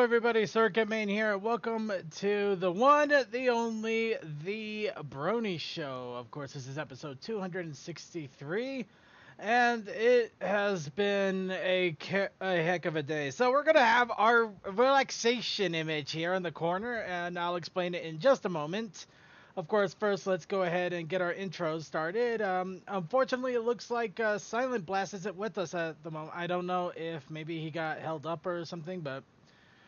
everybody, Circuit Main here. Welcome to the one, the only, the Brony Show. Of course, this is episode 263, and it has been a heck of a day. So we're going to have our relaxation image here in the corner, and I'll explain it in just a moment. Of course, first, let's go ahead and get our intros started. Unfortunately, it looks like Silent Blast isn't with us at the moment. I don't know if maybe he got held up or something, but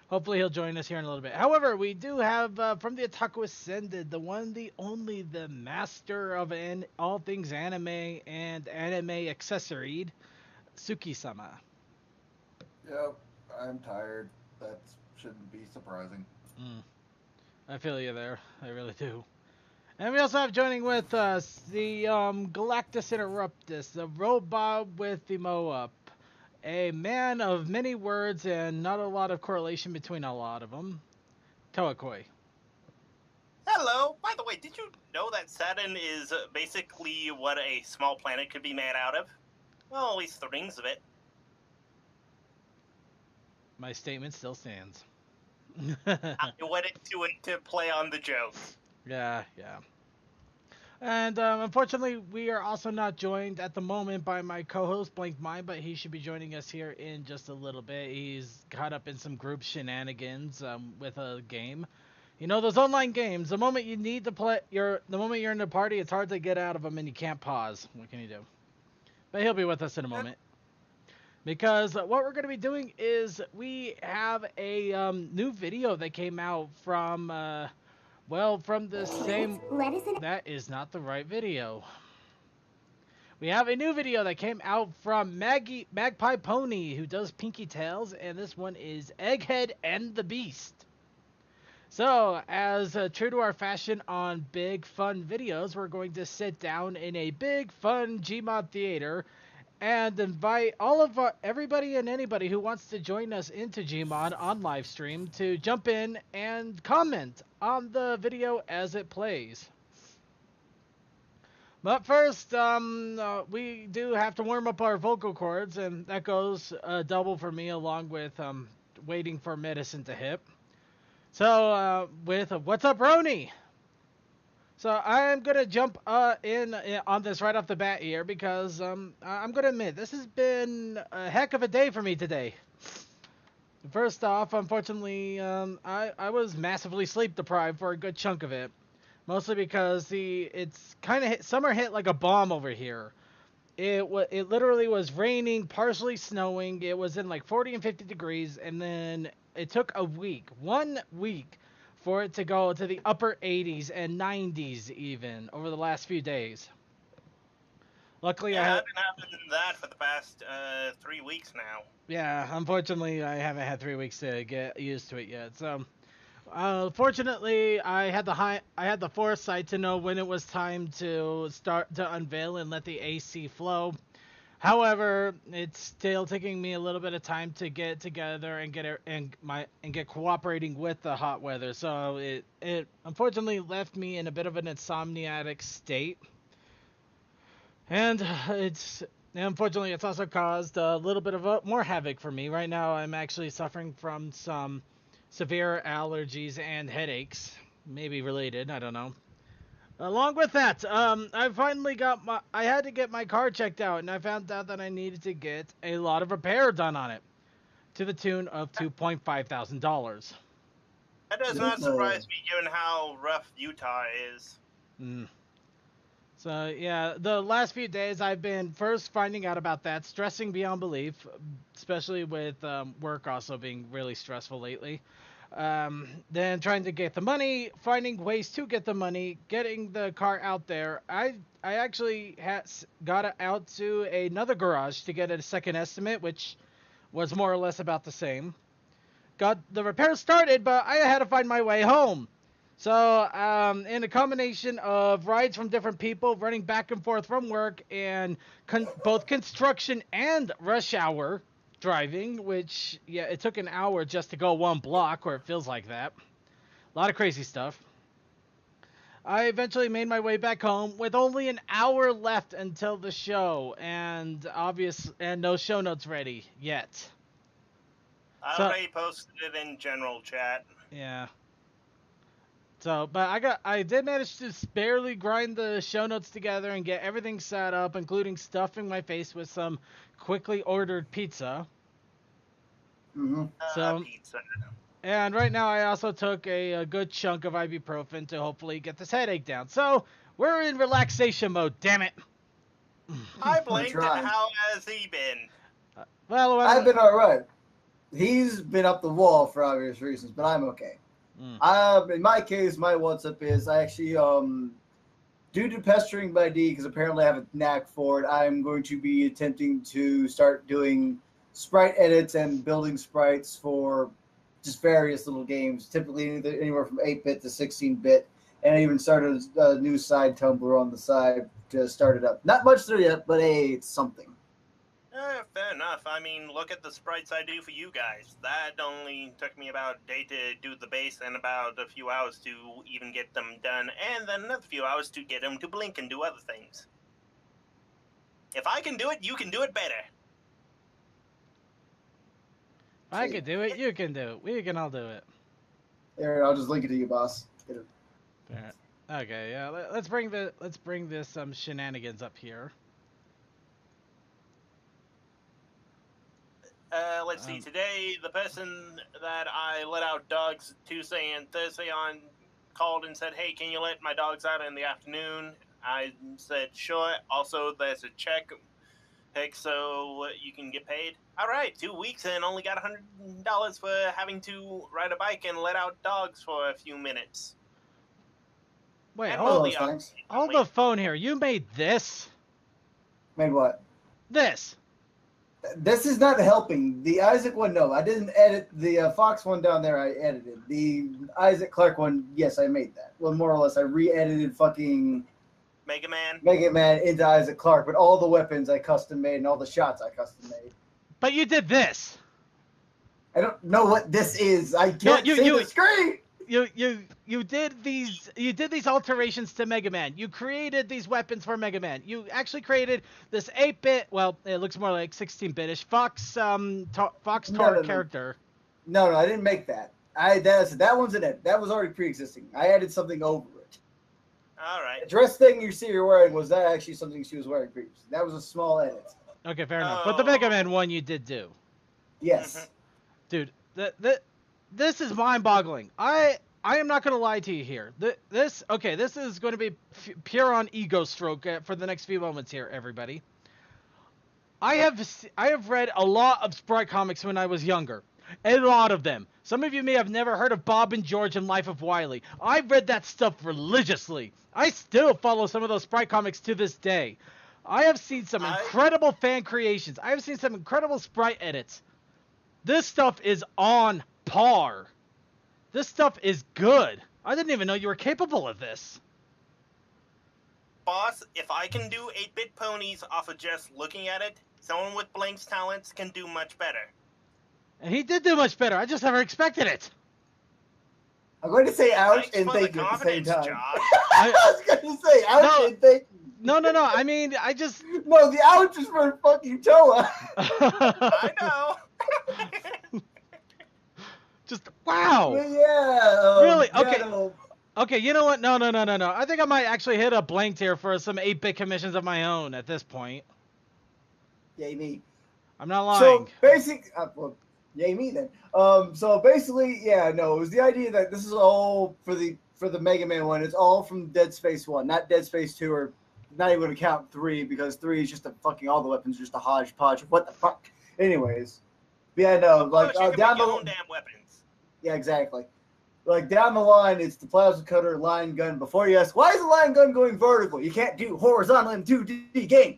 hopefully he'll join us here in a little bit. However, we do have from the Otaku Ascended, the one, the only, the master of all things anime and anime accessoried, Suki-sama. Yep, I'm tired. That shouldn't be surprising. Mm, I feel you there. I really do. And we also have joining with us the Galactus Interruptus, the robot with the Mo-up. A man of many words and not a lot of correlation between a lot of them. Toakoi. Hello. By the way, did you know that Saturn is basically what a small planet could be made out of? Well, at least the rings of it. My statement still stands. I went into it to play on the joke. Yeah. And unfortunately, we are also not joined at the moment by my co-host, Blank Mind, but he should be joining us here in just a little bit. He's caught up in some group shenanigans with a game. You know, those online games, the moment you need to play, the moment you're in the party, it's hard to get out of them and you can't pause. What can you do? But he'll be with us in a moment. Because what we're going to be doing is we have a new video that came out from... from the same... That is not the right video. We have a new video that came out from Magpie Pony, who does Pinky Tails, and this one is Egghead and the Beast. So, as true to our fashion on big fun videos, we're going to sit down in a big fun Gmod theater and invite everybody and anybody who wants to join us into Gmod on live stream to jump in and comment on the video as it plays. But first, we do have to warm up our vocal cords, and that goes double for me, along with waiting for medicine to hit. So, with What's Up, Brony? So I'm going to jump in on this right off the bat here because I'm going to admit, this has been a heck of a day for me today. First off, unfortunately, I was massively sleep deprived for a good chunk of it. Mostly because it's kind of summer hit like a bomb over here. It literally was raining, partially snowing. It was in like 40 and 50 degrees, and then it took a week, 1 week, for it to go to the upper 80s and 90s even over the last few days. Luckily, I've been having that for the past 3 weeks now. Yeah, unfortunately, I haven't had 3 weeks to get used to it yet. So, fortunately, I had the foresight to know when it was time to start to unveil and let the AC flow. However, it's still taking me a little bit of time to get together and get cooperating with the hot weather. So it unfortunately left me in a bit of an insomniatic state, and unfortunately it's also caused a little bit of more havoc for me. Right now, I'm actually suffering from some severe allergies and headaches, maybe related. I don't know. Along with that, I finally I had to get my car checked out, and I found out that I needed to get a lot of repair done on it, to the tune of $2,500. That does not surprise me, given how rough Utah is. So, yeah, the last few days I've been first finding out about that, stressing beyond belief, especially with work also being really stressful lately. Then trying to get the money, finding ways to get the money, getting the car out there. I actually got it out to another garage to get a second estimate, which was more or less about the same. Got the repair started, but I had to find my way home. So, in a combination of rides from different people, running back and forth from work, and both construction and rush hour driving, which, yeah, it took an hour just to go 1 block, or it feels like that. A lot of crazy stuff. I eventually made my way back home with only an hour left until the show, and no show notes ready yet. I So- already posted it in general chat. Yeah. So, but I did manage to barely grind the show notes together and get everything set up, including stuffing my face with some quickly ordered pizza. Mm-hmm. So, Pizza. and right now I also took a good chunk of ibuprofen to hopefully get this headache down. So, we're in relaxation mode, damn it. Hi, Blink. trying. How has he been? Well, I've been all right. He's been up the wall for obvious reasons, but I'm okay. In my case, my what's up is I actually due to pestering by D, because apparently I have a knack for it, I'm going to be attempting to start doing sprite edits and building sprites for just various little games, typically anywhere from 8-bit to 16-bit, and I even started a new side Tumblr on the side to start it up. Not much there yet, but hey, it's something. Fair enough. I mean, look at the sprites I do for you guys. That only took me about a day to do the base and about a few hours to even get them done, and then another few hours to get them to blink and do other things. If I can do it, you can do it better. I can do it, you can do it, we can all do it. Here, I'll just link it to you, boss. Get it. Alright. Okay, yeah, let's bring this shenanigans up here. Let's see. Today, the person that I let out dogs Tuesday and Thursday on called and said, "Hey, can you let my dogs out in the afternoon?" I said, "Sure." Also, there's a check pick so you can get paid. All right, 2 weeks and only got $100 for having to ride a bike and let out dogs for a few minutes. Wait, And hold, those things. hold the phone here. You made this? Made what? This? This is not helping. The Isaac one, no. I didn't edit. The Fox one down there, I edited. The Isaac Clarke one, yes, I made that. Well, more or less, I re-edited fucking Mega Man. Mega Man into Isaac Clarke, but all the weapons I custom made and all the shots I custom made. But you did this. I don't know what this is. I No, can't see the screen. You did these alterations to Mega Man. You created these weapons for Mega Man. You actually created this 8-bit, well, it looks more like 16-bitish Fox Tar character. No, I didn't make that. That one's an edit. That was already pre-existing. I added something over it. All right. The dress thing you see her wearing was not actually something she was wearing previously. That was a small edit. Okay, fair enough. But the Mega Man one you did do. Yes. Dude, this is mind-boggling. I am not gonna lie to you here. This is going to be pure on ego stroke for the next few moments here, everybody. I have read a lot of Sprite comics when I was younger. A lot of them. Some of you may have never heard of Bob and George and Life of Wily. I've read that stuff religiously. I still follow some of those Sprite comics to this day. I have seen some incredible fan creations. I have seen some incredible Sprite edits. This stuff is on par. This stuff is good. I didn't even know you were capable of this. Boss, if I can do 8-bit ponies off of just looking at it, someone with Blink's talents can do much better. And he did do much better. I just never expected it. I'm going to say ouch Thanks and for thank the you at the same confidence, time. Josh. I was going to say ouch and thank you. No. I mean, I just... No, the ouch is for fucking Toa. I know. Just, wow. Yeah. Really? Okay. no. Okay, you know what? No. I think I might actually hit a blank here for some 8-bit commissions of my own at this point. Yay me. I'm not lying. So basic, well, yay me then. So basically, yeah, no, it was the idea that this is all for the Mega Man one. It's all from Dead Space 1, not Dead Space 2, or not even going to count 3, because 3 is just all the weapons are just a hodgepodge of what the fuck. Anyways, yeah, no, like down the own damn weapons. Yeah, exactly. Like down the line, it's the plasma cutter, line gun. Before you ask, why is the line gun going vertical? You can't do horizontal in 2D game.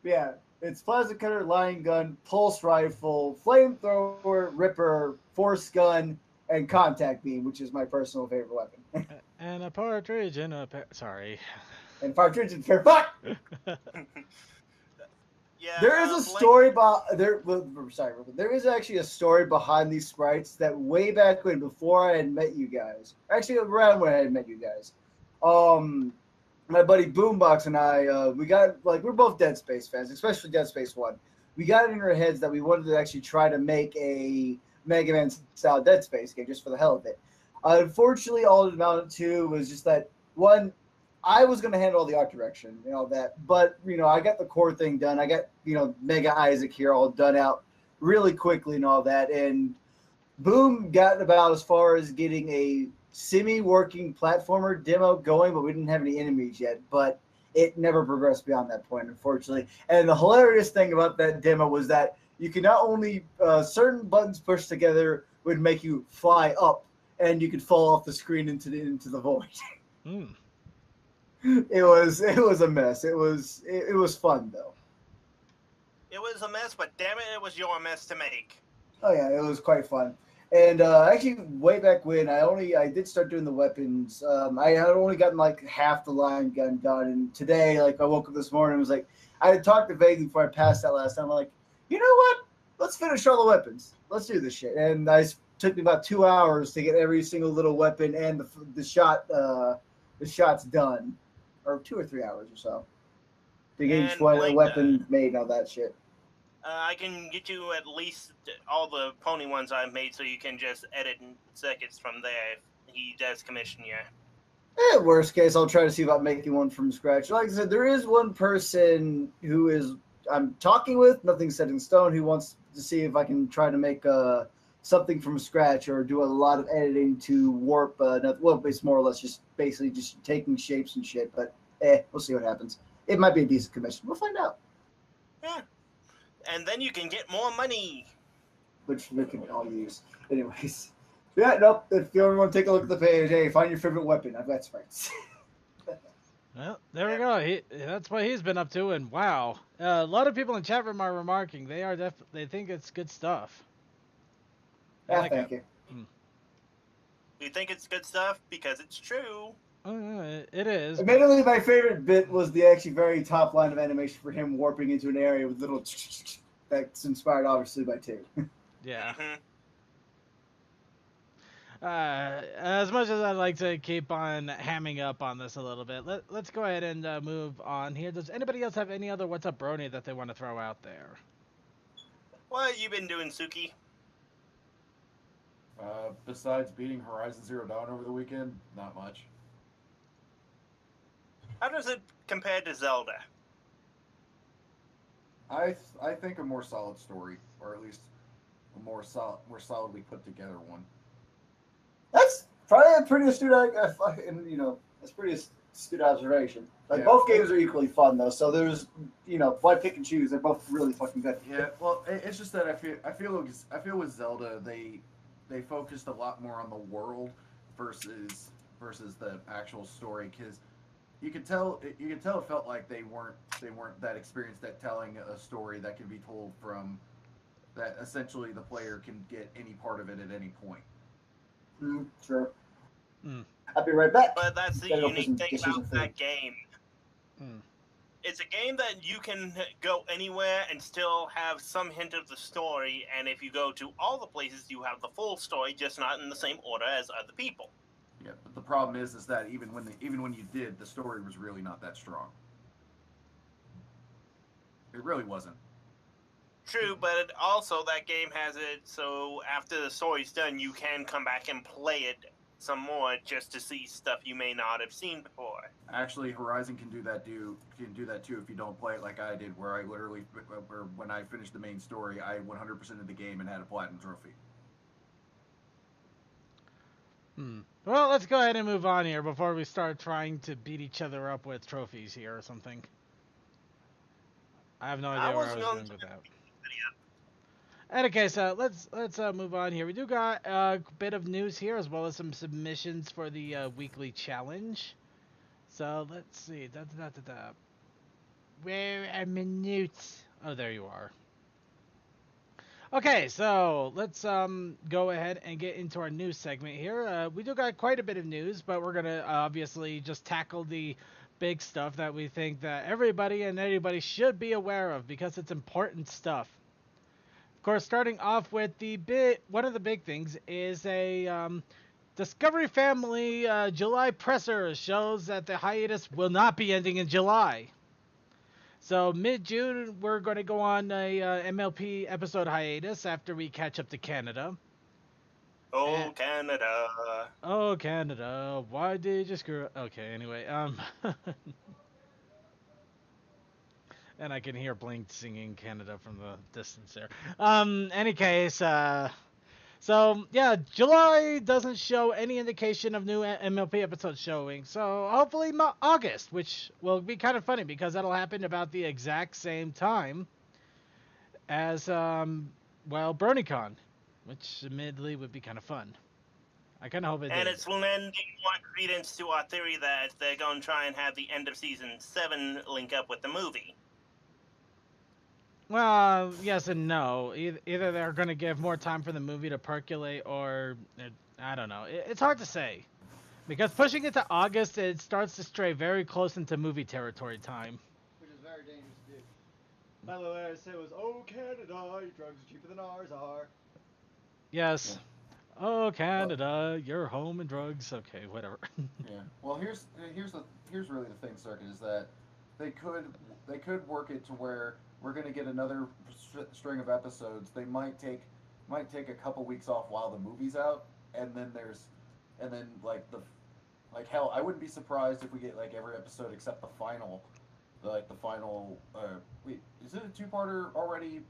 Yeah, it's plasma cutter, line gun, pulse rifle, flamethrower, ripper, force gun, and contact beam, which is my personal favorite weapon. And a partridge in a sorry. And partridge and fair fuck. Yeah, There is a story there is actually a story behind these sprites that way back when, before I had met you guys, actually around when I had met you guys, my buddy Boombox and I, we're both Dead Space fans, especially Dead Space 1. we got it in our heads that we wanted to actually try to make a Mega Man style Dead Space game just for the hell of it. Unfortunately, all it amounted to was just that one. I was going to handle all the art direction and all that, but I got the core thing done. I got Mega Isaac here all done out really quickly and all that, and boom, got about as far as getting a semi-working platformer demo going, but we didn't have any enemies yet. But it never progressed beyond that point, unfortunately. And the hilarious thing about that demo was that you could not only certain buttons pushed together would make you fly up, and you could fall off the screen into the void. Mm. It was a mess. It was fun though. It was a mess, but damn it was your mess to make. Oh yeah, it was quite fun. And actually, way back when I did start doing the weapons. I had only gotten like half the line gun done, and today, like I woke up this morning, and was like, I had talked to Vaguely before I passed out last time. I'm like, you know what? Let's finish all the weapons. Let's do this shit. And took me about 2 hours to get every single little weapon and the shots done, or 2 or 3 hours or so to get each weapon made and all that shit. I can get you at least all the pony ones I've made, so you can just edit in seconds from there if he does commission you. Worst case, I'll try to see about making one from scratch. Like I said, there is one person who I'm talking with, nothing set in stone, who wants to see if I can try to make something from scratch or do a lot of editing to warp. Well, it's more or less just basically just taking shapes and shit. But we'll see what happens. It might be a decent commission. We'll find out. Yeah. And then you can get more money. Which we can all use. Anyways. Yeah, nope. If you ever want to take a look at the page, hey, find your favorite weapon. I've got sprites. Well, there we go. That's what he's been up to, and wow. A lot of people in chat room are remarking. They think it's good stuff. Yeah, thank you. You think it's good stuff? Because it's true. It is. Admittedly, my favorite bit was the actually very top line of animation for him warping into an area with little that's inspired obviously by 2. Yeah. As much as I'd like to keep on hamming up on this a little bit, let's go ahead and move on here. Does anybody else have any other What's Up Brony that they want to throw out there? What you been doing, Suki? Besides beating Horizon Zero Dawn over the weekend, not much. How does it compare to Zelda? I think a more solid story, or at least a more solidly put together one. That's probably a pretty astute, that's pretty astute observation. Like both games are equally fun though, so there's, why pick and choose? They're both really fucking good. Yeah, well, it's just that I feel with Zelda they focused a lot more on the world versus the actual story, because you could tell it felt like they weren't that experienced at telling a story that can be told from that essentially the player can get any part of it at any point. Sure. I'll be right back. But that's the unique thing about that game. It's a game that you can go anywhere and still have some hint of the story, and if you go to all the places, you have the full story, just not in the same order as other people. Yeah, but the problem is that even when you did, the story was really not that strong. It really wasn't. True, but also that game has it so after the story's done, you can come back and play it some more just to see stuff you may not have seen before. Actually, Horizon can do that too if you don't play it like I did, where I literally, when I finished the main story, I 100% of the game and had a platinum trophy. Well, let's go ahead and move on here before we start trying to beat each other up with trophies here or something. I have no idea where I was going with that. And okay, so let's move on here. We do got a bit of news here, as well as some submissions for the weekly challenge. So let's see. Where are my notes? Oh, there you are. Okay, so let's go ahead and get into our news segment here. We do got quite a bit of news, but we're gonna obviously just tackle the big stuff that we think that everybody and anybody should be aware of, because it's important stuff. Of course, starting off with one of the big things is a Discovery Family July presser shows that the hiatus will not be ending in July. So mid-June, we're going to go on a MLP episode hiatus after we catch up to Canada. Oh, Canada. Oh, Canada, why did you screw up? Okay, anyway, and I can hear Blink singing Canada from the distance there. Any case, so yeah, July doesn't show any indication of new MLP episodes showing. So hopefully August, which will be kind of funny because that'll happen about the exact same time as BronyCon, which admittedly would be kind of fun. I kind of hope it And did. it's lending more credence to our theory that they're going to try and have the end of season 7 link up with the movie. Well, yes and no. Either they're going to give more time for the movie to percolate, or I don't know. It's hard to say, because pushing it to August, it starts to stray very close into movie territory time. Which is very dangerous to do. By the way, I said was, oh Canada, your drugs are cheaper than ours are. Yes. Yeah. Oh Canada, your home and drugs. Okay, whatever. Yeah. Well, here's really the thing, Circuit, is that they could work it to where we're gonna get another string of episodes. They might take a couple weeks off while the movie's out, and then like hell, I wouldn't be surprised if we get like every episode except the final. Wait, is it a two-parter already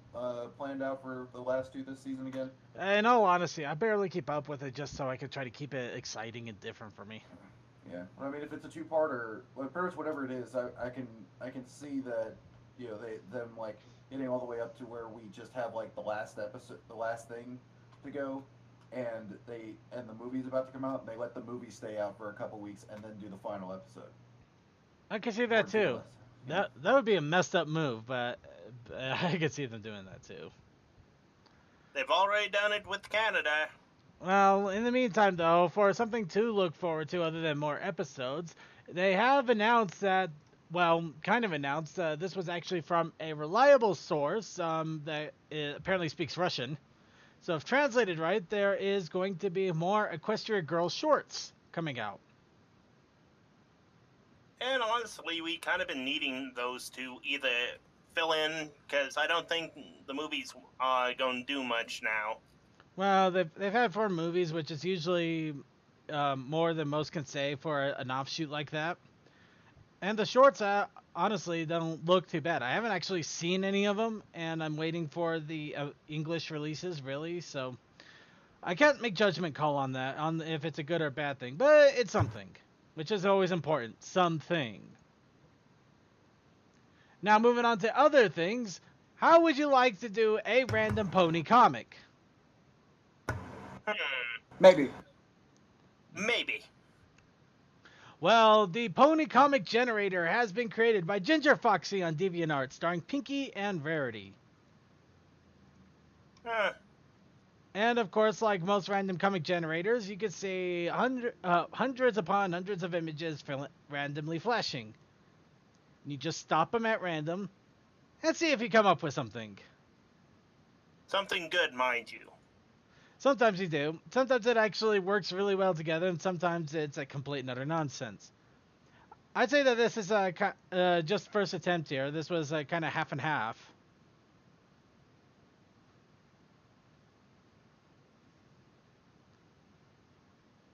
planned out for the last two this season again? In all honesty, I barely keep up with it just so I can try to keep it exciting and different for me. Yeah, I mean, if it's a two-parter, well, pretty much whatever it is, I can see that, you know, them like getting all the way up to where we just have like the last episode, the last thing to go, and the movie's about to come out, and they let the movie stay out for a couple weeks and then do the final episode. I can see that too. That would be a messed up move, but I could see them doing that too. They've already done it with Canada. Well, in the meantime, though, for something to look forward to other than more episodes, they have announced that, well, kind of announced, this was actually from a reliable source that apparently speaks Russian. So if translated right, there is going to be more Equestria Girls shorts coming out. And honestly, we kind of been needing those to either fill in, because I don't think the movie's going to do much now. Well, they've had 4 movies, which is usually more than most can say for an offshoot like that. And the shorts, honestly, don't look too bad. I haven't actually seen any of them, and I'm waiting for the English releases, really. So I can't make judgment call on that, on if it's a good or bad thing. But it's something, which is always important. Something. Now, moving on to other things. How would you like to do a random pony comic? Maybe. Well, the Pony Comic Generator has been created by Ginger Foxy on DeviantArt, starring Pinky and Rarity. And of course, like most random comic generators, you can see hundreds upon hundreds of images randomly flashing. You just stop them at random and see if you come up with something. Something good, mind you. Sometimes you do. Sometimes it actually works really well together, and sometimes it's a complete and utter nonsense. I'd say that this is just first attempt here. This was kind of half and half.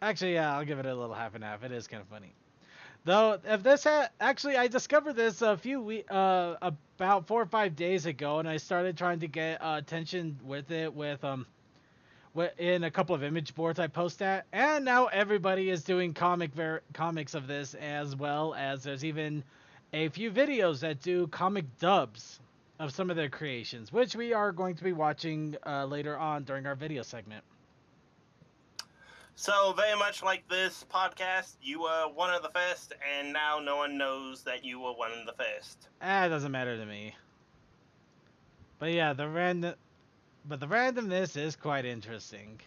Actually, yeah, I'll give it a little half and half. It is kind of funny. Though, if this actually, I discovered this about 4 or 5 days ago, and I started trying to get attention with it in a couple of image boards I post at, and now everybody is doing comics of this, as well as there's even a few videos that do comic dubs of some of their creations, which we are going to be watching later on during our video segment. So, very much like this podcast, you were one of the first, and now no one knows that you were one of the first. It doesn't matter to me. But yeah, the randomness is quite interesting.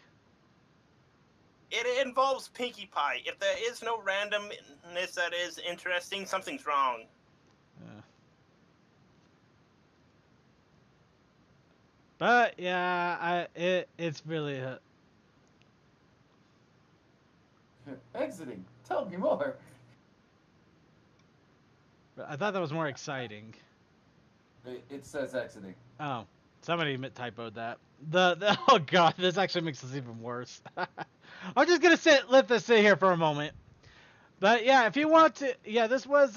It involves Pinkie Pie. If there is no randomness that is interesting, something's wrong. But yeah, it's really Exiting. Tell me more. I thought that was more exciting. It says exiting. Oh, somebody typoed that. The oh god, this actually makes this even worse. I'm just gonna let this sit here for a moment. But yeah, if you want to, yeah, this was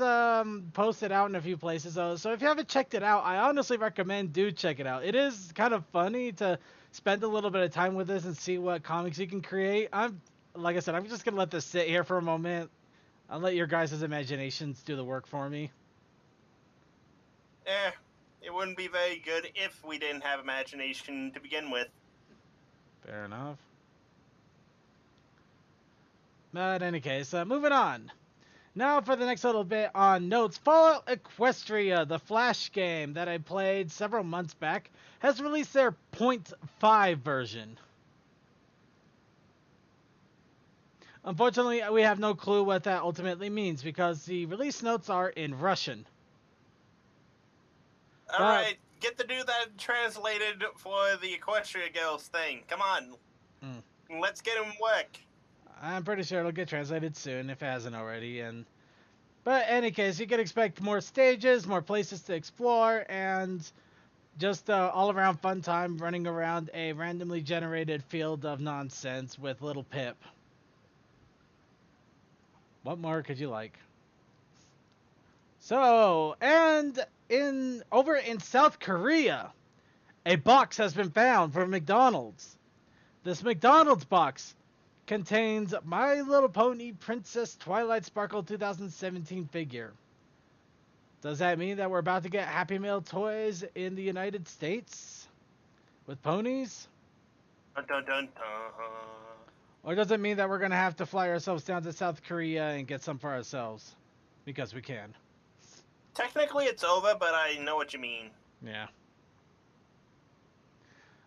posted out in a few places though. So if you haven't checked it out, I honestly recommend do check it out. It is kind of funny to spend a little bit of time with this and see what comics you can create. Like I said, I'm just gonna let this sit here for a moment. I'll let your guys' imaginations do the work for me. It wouldn't be very good if we didn't have imagination to begin with. Fair enough. But in any case, moving on. Now for the next little bit on notes, Fallout Equestria, the Flash game that I played several months back, has released their .5 version. Unfortunately, we have no clue what that ultimately means because the release notes are in Russian. Alright, get the dude that translated for the Equestria Girls thing. Come on. Let's get him work. I'm pretty sure it'll get translated soon if it hasn't already. But in any case, you can expect more stages, more places to explore, and just all-around fun time running around a randomly generated field of nonsense with little Pip. What more could you like? So, and over in South Korea, a box has been found for McDonald's. This McDonald's box contains My Little Pony Princess Twilight Sparkle 2017 figure. Does that mean that we're about to get Happy Meal toys in the United States? With ponies? Dun, dun, dun, dun. Or does it mean that we're going to have to fly ourselves down to South Korea and get some for ourselves? Because we can. Technically it's over, but I know what you mean. Yeah.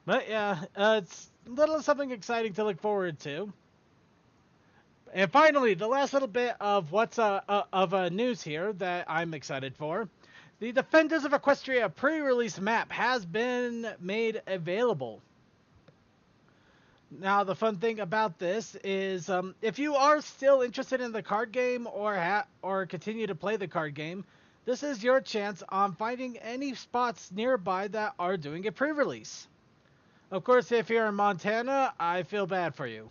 But yeah, it's a little something exciting to look forward to. And finally, the last little bit of what's of news here that I'm excited for. The Defenders of Equestria pre-release map has been made available. Now, the fun thing about this is if you are still interested in the card game or continue to play the card game, this is your chance on finding any spots nearby that are doing a pre-release. Of course, if you're in Montana, I feel bad for you.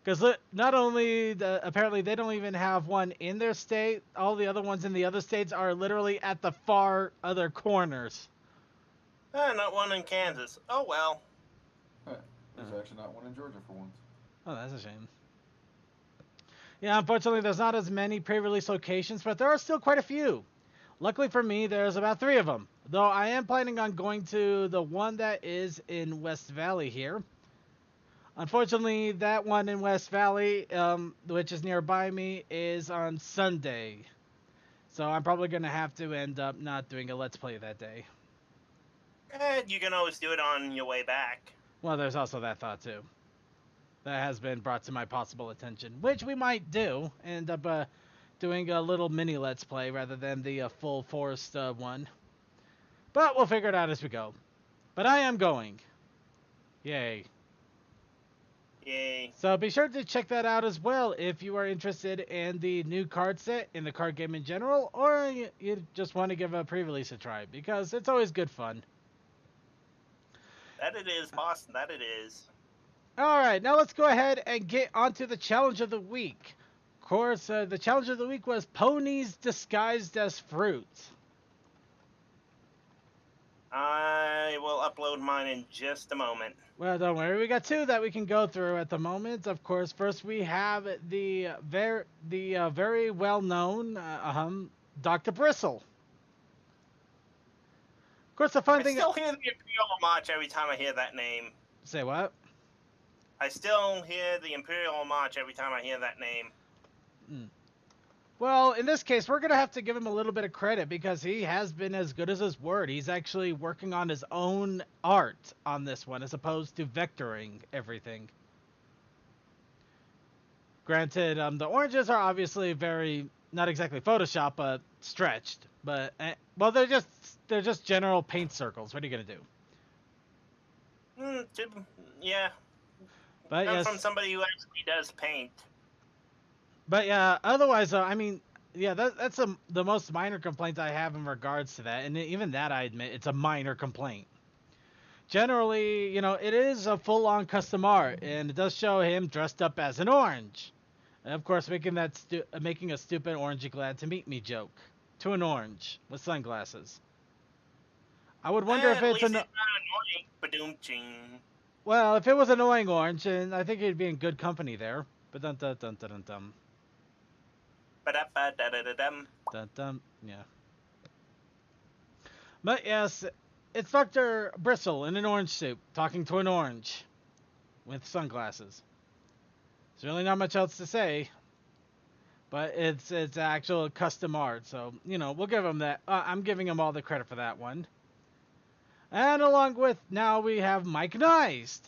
Because not only, apparently they don't even have one in their state, all the other ones in the other states are literally at the far other corners. Not one in Kansas. Oh well. There's actually not one in Georgia for once. Oh, that's a shame. Yeah, unfortunately there's not as many pre-release locations, but there are still quite a few. Luckily for me, there's about 3 of them. Though I am planning on going to the one that is in West Valley here. Unfortunately, that one in West Valley, which is nearby me, is on Sunday. So I'm probably going to have to end up not doing a Let's Play that day. You can always do it on your way back. Well, there's also that thought, too. That has been brought to my possible attention, which we might do. End up doing a little mini Let's Play rather than the full forced one. But we'll figure it out as we go. But I am going. Yay. Yay. So be sure to check that out as well if you are interested in the new card set, in the card game in general, or you just want to give a pre-release a try, because it's always good fun. That it is, Boston, that it is. Alright, now let's go ahead and get onto the challenge of the week. Of course, the challenge of the week was ponies disguised as fruit. I will upload mine in just a moment. Well, don't worry, we got 2 that we can go through at the moment. Of course, first we have the very well-known Dr. Bristle. Of course, the fun thing... I still hear the Imperial March every time I hear that name. Say what? I still hear the Imperial March every time I hear that name. Well, in this case, we're going to have to give him a little bit of credit because he has been as good as his word. He's actually working on his own art on this one as opposed to vectoring everything. Granted, the oranges are obviously very, not exactly Photoshop, but stretched. But, well, they're just general paint circles. What are you going to do? Yeah. But I'm yes, from somebody who actually does paint. But yeah, otherwise, I mean, Yeah, that's the most minor complaint I have in regards to that, and even that I admit it's a minor complaint. Generally, it is a full-on custom art, and it does show him dressed up as an orange, and of course making a stupid orangey glad to meet me joke to an orange with sunglasses. I would wonder if At it's least an it's not annoying. Ba-doom-ching. well, if it was annoying orange, and I think he'd be in good company there. But dun dun dun dun dun dun Ba-da-ba-da-da-da-dum. dun dun. Yeah. But yes, it's Dr. Bristle in an orange suit talking to an orange with sunglasses. There's really not much else to say, but it's actual custom art, so we'll give him that. I'm giving him all the credit for that one. And along with now we have Mike Neist,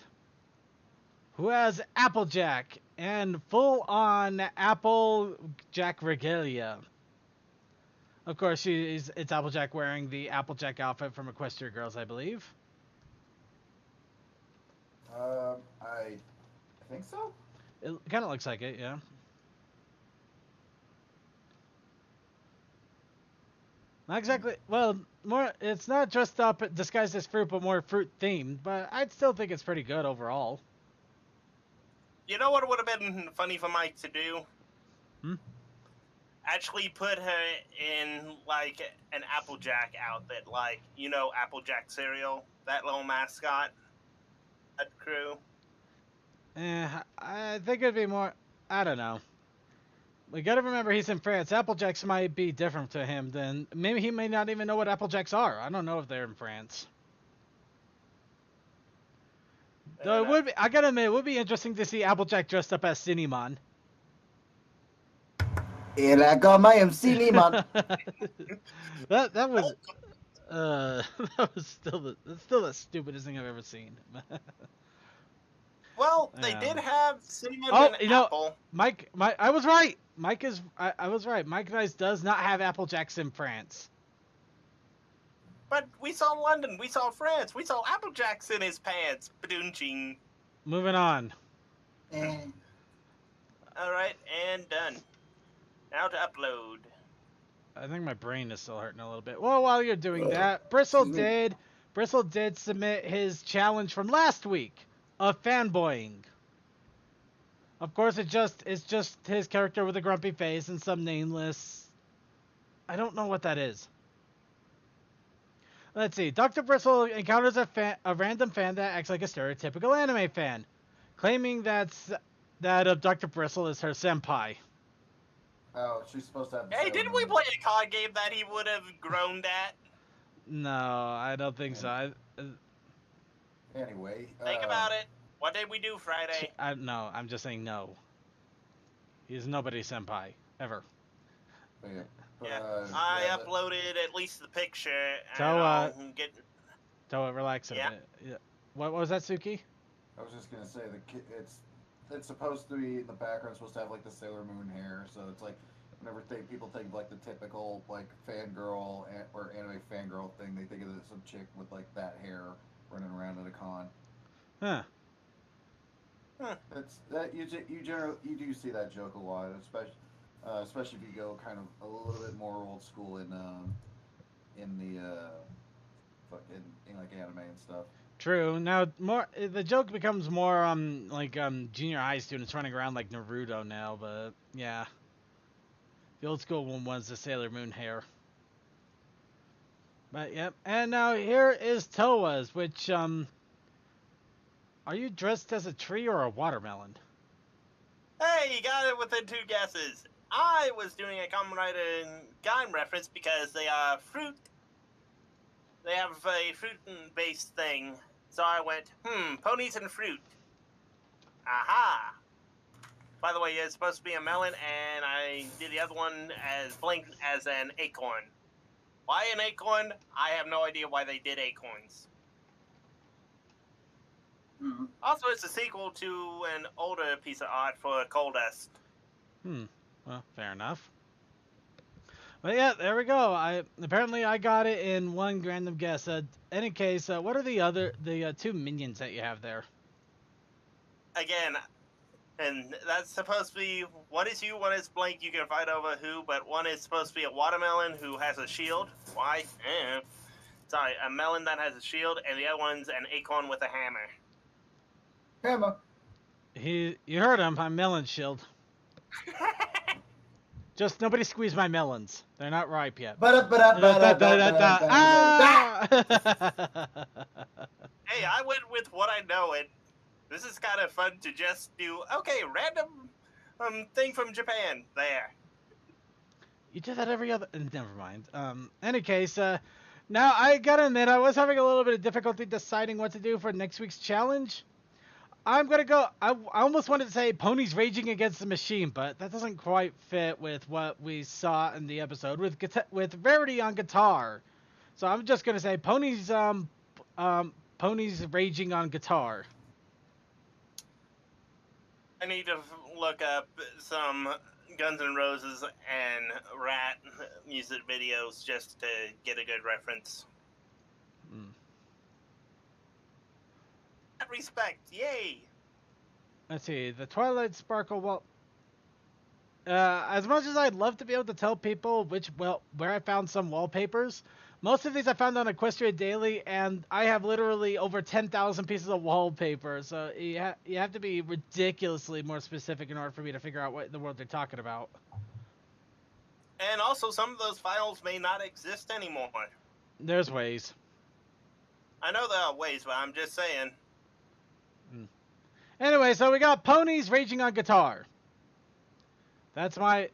who has Applejack and full-on Applejack regalia. Of course, it's Applejack wearing the Applejack outfit from Equestria Girls, I believe. I think so. It kind of looks like it, yeah. Not exactly. Well, more. It's not dressed up disguised as fruit, but more fruit themed. But I'd still think it's pretty good overall. You know what would have been funny for Mike to do? Hmm? Actually put her in, like, an Applejack outfit. Like, Applejack cereal. That little mascot. That crew. I think it'd be more. I don't know. We gotta remember he's in France. Applejacks might be different to him than maybe he may not even know what Applejacks are. I don't know if they're in France. Though it would be, I gotta admit, it would be interesting to see Applejack dressed up as Cinnamon. Here I come, I am Cinnamon. that was that was still the stupidest thing I've ever seen. Well, they did have cinnamon Oh, and apple. Mike, I was right. I was right. Mike Nice does not have Applejacks in France. But we saw London, we saw France, we saw Applejacks in his pants. Ba-doom-ching. Moving on. Alright, and done. Now to upload. I think my brain is still hurting a little bit. Well, while you're doing that, Bristle did submit his challenge from last week of fanboying. Of course, it's just his character with a grumpy face and some nameless. I don't know what that is. Let's see. Dr. Bristle encounters a random fan that acts like a stereotypical anime fan, claiming that Dr. Bristle is her senpai. Oh, she's supposed to have. Hey, didn't we play a card game that he would have groaned at? No, I don't think so. Anyway. Think about it. What did we do Friday? No, I'm just saying no. He's nobody's senpai, ever. Yeah, I uploaded at least the picture. Toa, and relax a bit. Yeah. What was that, Suki? I was just gonna say it's supposed to be in the background, supposed to have like the Sailor Moon hair, so it's like whenever people think of like the typical like fangirl or anime fangirl thing, they think of some chick with like that hair running around at a con. Huh. It's that you do see that joke a lot, especially if you go kind of a little bit more old school in the like anime and stuff. True. Now the joke becomes more like junior high students running around like Naruto now, but yeah. The old school one was the Sailor Moon hair. But yep. And now here is Toa's, which are you dressed as a tree or a watermelon? Hey, you got it within 2 guesses. I was doing a Kamen Rider Gaim reference because they are fruit. They have a fruit-based thing. So I went, ponies and fruit. Aha! By the way, it's supposed to be a melon, and I did the other one as blinked as an acorn. Why an acorn? I have no idea why they did acorns. Mm-hmm. Also, it's a sequel to an older piece of art for Coal Dust. Well, fair enough. But yeah, there we go. Apparently I got it in one random guess. Any case, what are the 2 minions that you have there? Again, And that's supposed to be, one is you, one is blank, you can fight over who, but one is supposed to be a watermelon who has a shield. Why? Sorry, a melon that has a shield, and the other one's an acorn with a hammer. Hammer. You heard him. I'm melon shield. Just nobody squeeze my melons. They're not ripe yet. Ah! Hey, I went with what I know, and this is kind of fun to just do. Okay, random thing from Japan. There. You do that every other. Never mind. Any case, now I gotta admit I was having a little bit of difficulty deciding what to do for next week's challenge. I'm gonna go. I almost wanted to say Ponies Raging Against the Machine, but that doesn't quite fit with what we saw in the episode with Rarity on guitar. So I'm just gonna say Ponies Raging on guitar. I need to look up some Guns N' Roses and Rat music videos just to get a good reference. Respect, yay! Let's see, the Twilight Sparkle. Well, as much as I'd love to be able to tell people where I found some wallpapers, most of these I found on Equestria Daily, and I have literally over 10,000 pieces of wallpaper. So you have to be ridiculously more specific in order for me to figure out what in the world they're talking about. And also, some of those files may not exist anymore. There's ways. I know there are ways, but I'm just saying. Anyway, so we got Ponies Raging on guitar. That's my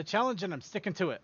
challenge, and I'm sticking to it.